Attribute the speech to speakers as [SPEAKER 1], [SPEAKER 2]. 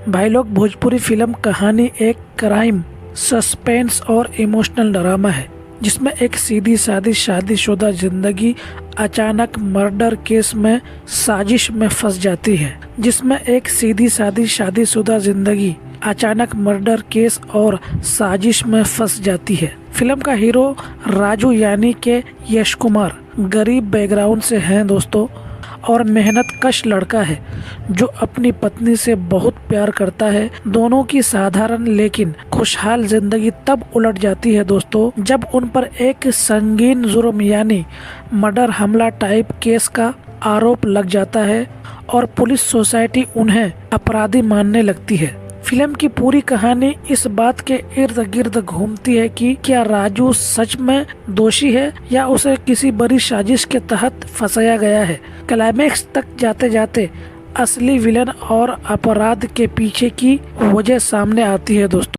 [SPEAKER 1] भाई लोग, भोजपुरी फिल्म कहानी एक क्राइम, सस्पेंस और इमोशनल ड्रामा है जिसमें एक सीधी सादी शादीशुदा जिंदगी अचानक मर्डर केस में साजिश में फंस जाती है। जिसमें एक सीधी सादी शादीशुदा जिंदगी अचानक मर्डर केस और साजिश में फंस जाती है। फिल्म का हीरो राजू यानी के यश कुमार गरीब बैकग्राउंड से हैं दोस्तों, और मेहनत कश लड़का है जो अपनी पत्नी से बहुत प्यार करता है। दोनों की साधारण लेकिन खुशहाल जिंदगी तब उलट जाती है दोस्तों, जब उन पर एक संगीन जुर्म यानी मर्डर हमला टाइप केस का आरोप लग जाता है और पुलिस सोसाइटी उन्हें अपराधी मानने लगती है। फिल्म की पूरी कहानी इस बात के इर्द गिर्द घूमती है कि क्या राजू सच में दोषी है या उसे किसी बड़ी साजिश के तहत फंसाया गया है। क्लाइमेक्स तक जाते जाते असली विलन और अपराध के पीछे की वजह सामने आती है दोस्तों।